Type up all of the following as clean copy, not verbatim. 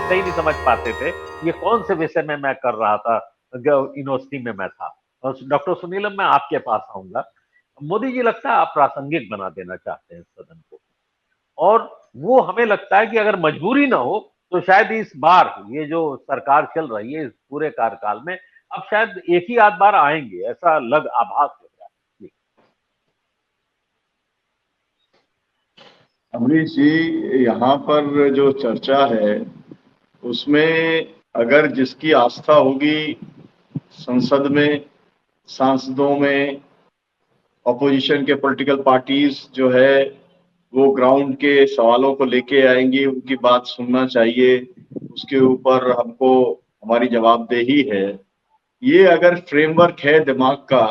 सही नहीं समझ पाते थे ये कौन से विषय में मैं कर रहा था, यूनिवर्सिटी में मैं था। और डॉक्टर सुनीलम, मैं आपके पास आऊंगा। मोदी जी लगता है आप प्रासंगिक बना देना चाहते हैं सदन को, और वो हमें लगता है कि अगर मजबूरी ना हो तो शायद इस बार ये जो सरकार चल रही है इस पूरे कार्यकाल में अब शायद एक ही आध बार आएंगे, ऐसा लग आभास हो रहा है। अमरीश जी, यहाँ पर जो चर्चा है उसमें अगर जिसकी आस्था होगी संसद में, सांसदों में, ऑपोजिशन के पॉलिटिकल पार्टीज जो है वो ग्राउंड के सवालों को लेके आएंगी, उनकी बात सुनना चाहिए, उसके ऊपर हमको हमारी जवाबदेही है। ये अगर फ्रेमवर्क है दिमाग का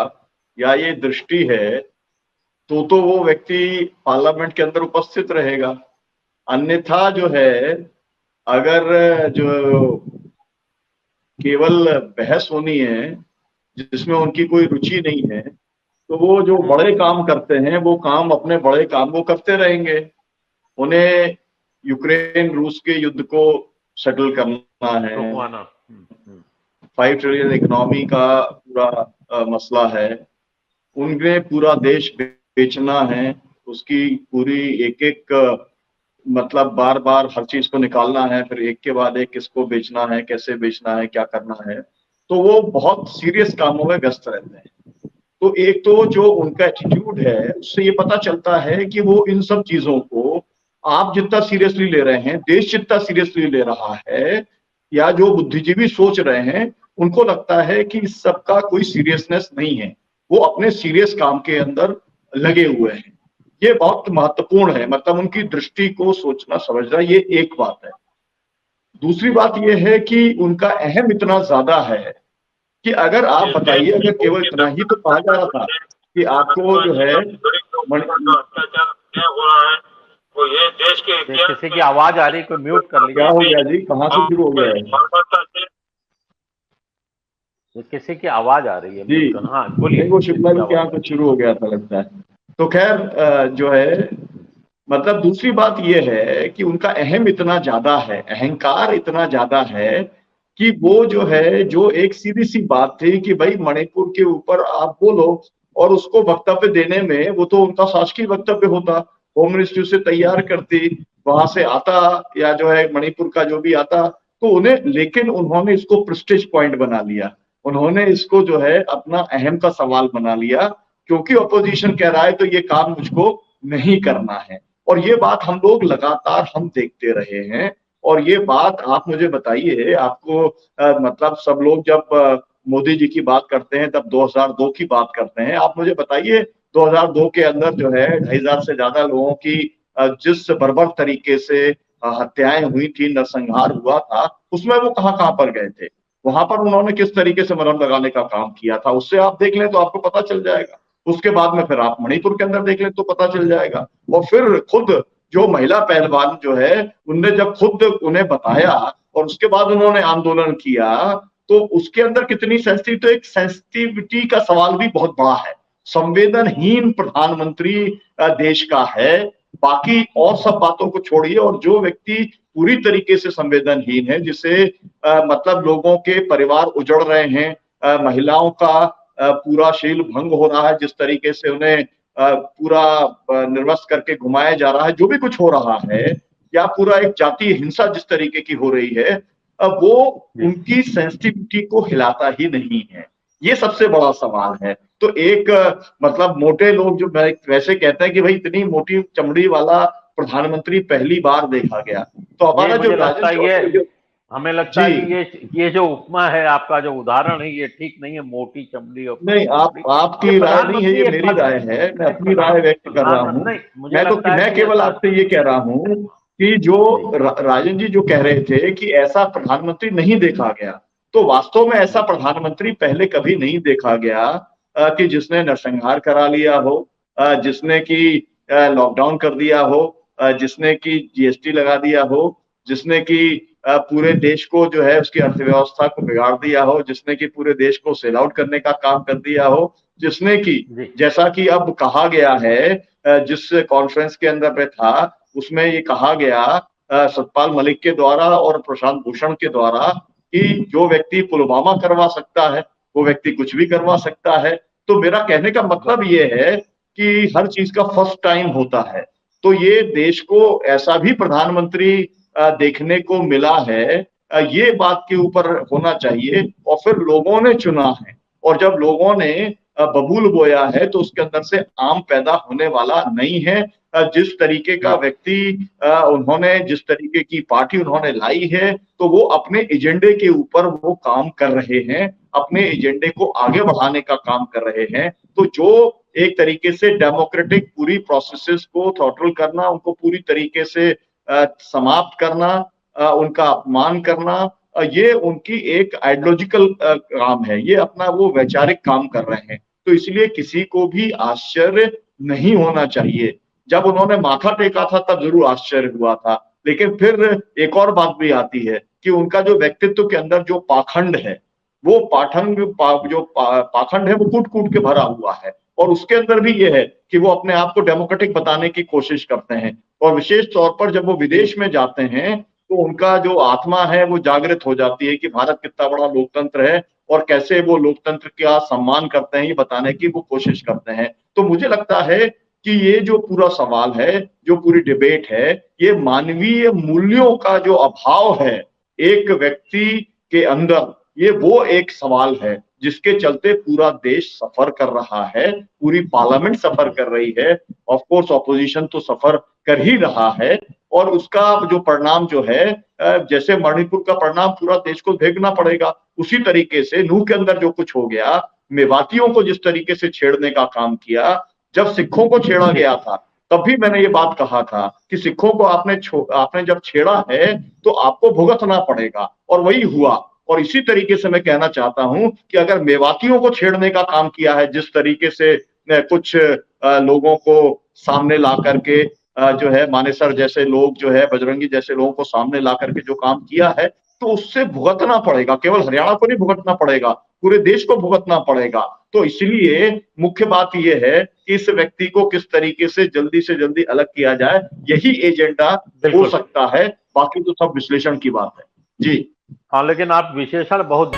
या ये दृष्टि है तो वो व्यक्ति पार्लियामेंट के अंदर उपस्थित रहेगा। अन्यथा जो है, अगर जो केवल बहस होनी है जिसमें उनकी कोई रुचि नहीं है, तो वो जो बड़े काम करते हैं वो काम अपने बड़े काम को करते रहेंगे। उन्हें यूक्रेन रूस के युद्ध को सेटल करना है, 5 ट्रिलियन इकोनॉमी का पूरा मसला है, उन्हें पूरा देश बेचना है, उसकी पूरी एक एक मतलब बार बार हर चीज को निकालना है, फिर एक के बाद एक किसको बेचना है, कैसे बेचना है, क्या करना है। तो वो बहुत सीरियस कामों में व्यस्त रहते हैं। तो एक तो जो उनका एटीट्यूड है उससे ये पता चलता है कि वो इन सब चीजों को आप जितना सीरियसली ले रहे हैं, देश जितना सीरियसली ले रहा है, या जो बुद्धिजीवी सोच रहे हैं उनको लगता है कि इस सब का कोई सीरियसनेस नहीं है, वो अपने सीरियस काम के अंदर लगे हुए हैं। ये बहुत महत्वपूर्ण है, मतलब उनकी दृष्टि को सोचना समझना, ये एक बात है। दूसरी बात यह है कि उनका अहम इतना ज्यादा है कि अगर आप बताइए, अगर केवल इतना ही तो कहा जा रहा था कि आपको जो है वो ये देश के किसी की आवाज आ रही, कोई म्यूट कर लीजिए। क्या हो गया जी, कहाँ से शुरू हो गया है? किसी की आवाज आ रही है जी, हाँ बोलिए। वो शुक्ला जी के यहाँ कुछ शुरू हो गया था लगता है। तो खैर जो है, मतलब दूसरी बात यह है कि उनका अहम इतना ज्यादा है, अहंकार इतना ज्यादा है कि वो जो है, जो एक सीधी सी बात थी कि भाई मणिपुर के ऊपर आप बोलो, और उसको वक्तव्य देने में वो तो उनका शासकीय वक्तव्य होता, होम मिनिस्ट्री से तैयार करती, वहां से आता, या जो है मणिपुर का जो भी आता तो उन्हें, लेकिन उन्होंने इसको प्रेस्टीज पॉइंट बना लिया, उन्होंने इसको जो है अपना अहम का सवाल बना लिया, क्योंकि अपोजिशन कह रहा है तो ये काम मुझको नहीं करना है। और ये बात हम लोग लगातार हम देखते रहे हैं। और ये बात आप मुझे बताइए, आपको मतलब सब लोग जब मोदी जी की बात करते हैं तब 2002 की बात करते हैं, आप मुझे बताइए 2002 के अंदर जो है 2,500 से ज्यादा लोगों की जिस बर्बर तरीके से हत्याएं हुई थी, नरसंहार हुआ था, उसमें वो कहाँ कहाँ पर गए थे, वहां पर उन्होंने किस तरीके से मरहम लगाने का काम किया था, उससे आप देख लें तो आपको पता चल जाएगा। उसके बाद में फिर आप मणिपुर के अंदर देख लें तो पता चल जाएगा। और फिर खुद जो महिला पहलवान जो है, उनने जब खुद उन्हें बताया और उसके बाद उन्होंने आंदोलन किया, तो उसके अंदर कितनी सेंसिटिव, तो एक सेंसिटिविटी का सवाल भी बहुत बड़ा है। संवेदनहीन प्रधानमंत्री देश का है, बाकी और सब बातों को छोड़िए, और जो व्यक्ति पूरी तरीके से संवेदनहीन है, जिसे मतलब लोगों के परिवार उजड़ रहे हैं, महिलाओं का पूरा शील भंग हो रहा है, जिस तरीके से उन्हें पूरा निर्वस्त्र करके घुमाया जा रहा है, जो भी कुछ हो रहा है, या पूरा एक जातीय हिंसा जिस तरीके की हो रही है, वो उनकी सेंसिटिविटी को हिलाता ही नहीं है। ये सबसे बड़ा सवाल है। तो एक मतलब मोटे लोग जो वैसे कहते हैं कि भाई इतनी मोटी चमड़ी वाला प्रधानमंत्री पहली बार देखा गया, तो हमारा जो हमें लगता है कि ये जो उपमा है, आपका जो उदाहरण है, ये ठीक नहीं है, मोटी चमड़ी और नहीं, आपकी राय नहीं है, ये मेरी राय है, मैं अपनी राय व्यक्त कर रहा हूँ। मैं केवल आपसे ये कह रहा हूँ कि जो राजन जी जो कह रहे थे कि ऐसा प्रधानमंत्री नहीं देखा गया, तो वास्तव में ऐसा प्रधानमंत्री पहले कभी नहीं देखा गया कि जिसने नरसंहार करा लिया हो, जिसने कि लॉकडाउन कर दिया हो, जिसने कि जीएसटी लगा दिया हो, जिसने कि पूरे देश को जो है उसकी अर्थव्यवस्था को बिगाड़ दिया हो, जिसने कि पूरे देश को सेल आउट करने का काम कर दिया हो, जिसने कि जैसा कि अब कहा गया है, जिस कॉन्फ्रेंस के अंदर में था उसमें ये कहा गया सतपाल मलिक के द्वारा और प्रशांत भूषण के द्वारा कि जो व्यक्ति पुलवामा करवा सकता है वो व्यक्ति कुछ भी करवा सकता है। तो मेरा कहने का मतलब ये है कि हर चीज का फर्स्ट टाइम होता है। तो ये देश को ऐसा भी प्रधानमंत्री देखने को मिला है, ये बात के ऊपर होना चाहिए। और फिर लोगों ने चुना है, और जब लोगों ने बबूल बोया है तो उसके अंदर से आम पैदा होने वाला नहीं है। जिस तरीके का व्यक्ति उन्होंने, जिस तरीके की पार्टी उन्होंने लाई है, तो वो अपने एजेंडे के ऊपर वो काम कर रहे हैं, अपने एजेंडे को आगे बढ़ाने का काम कर रहे हैं। तो जो एक तरीके से डेमोक्रेटिक पूरी प्रोसेसेस को थ्रॉटल करना, उनको पूरी तरीके से समाप्त करना, उनका अपमान करना, ये उनकी एक आइडियोलॉजिकल काम है, ये अपना वो वैचारिक काम कर रहे हैं। तो इसलिए किसी को भी आश्चर्य नहीं होना चाहिए। जब उन्होंने माथा टेका था तब जरूर आश्चर्य हुआ था, लेकिन फिर एक और बात भी आती है कि उनका जो व्यक्तित्व के अंदर जो पाखंड है, वो पाखंड है वो कूट कूट के भरा हुआ है। और उसके अंदर भी ये है कि वो अपने आप को डेमोक्रेटिक बताने की कोशिश करते हैं, और विशेष तौर पर जब वो विदेश में जाते हैं तो उनका जो आत्मा है वो जागृत हो जाती है कि भारत कितना बड़ा लोकतंत्र है और कैसे वो लोकतंत्र का सम्मान करते हैं, ये बताने की वो कोशिश करते हैं। तो मुझे लगता है कि ये जो पूरा सवाल है, जो पूरी डिबेट है, ये मानवीय मूल्यों का जो अभाव है एक व्यक्ति के अंदर, ये वो एक सवाल है जिसके चलते पूरा देश सफर कर रहा है, पूरी पार्लियामेंट सफर कर रही है, ऑफ कोर्स ऑपोजिशन तो सफर कर ही रहा है। और उसका जो परिणाम जो है, जैसे मणिपुर का परिणाम पूरा देश को भोगना पड़ेगा, उसी तरीके से नूह के अंदर जो कुछ हो गया, मेवातियों को जिस तरीके से छेड़ने का काम किया, जब सिखों को छेड़ा गया था तब भी मैंने ये बात कहा था कि सिखों को आपने जब छेड़ा है तो आपको भुगतना पड़ेगा, और वही हुआ। और इसी तरीके से मैं कहना चाहता हूं कि अगर मेवातियों को छेड़ने का काम किया है, जिस तरीके से कुछ लोगों को सामने ला करके, जो है मानेसर जैसे लोग, जो है बजरंगी जैसे लोगों को सामने ला करके जो काम किया है, तो उससे भुगतना पड़ेगा। केवल हरियाणा को नहीं भुगतना पड़ेगा, पूरे देश को भुगतना पड़ेगा। तो इसलिए मुख्य बात यह है कि इस व्यक्ति को किस तरीके से जल्दी अलग किया जाए, यही एजेंडा हो सकता है, बाकी तो सब विश्लेषण की बात है। जी हाँ, लेकिन आप विशेषण बहुत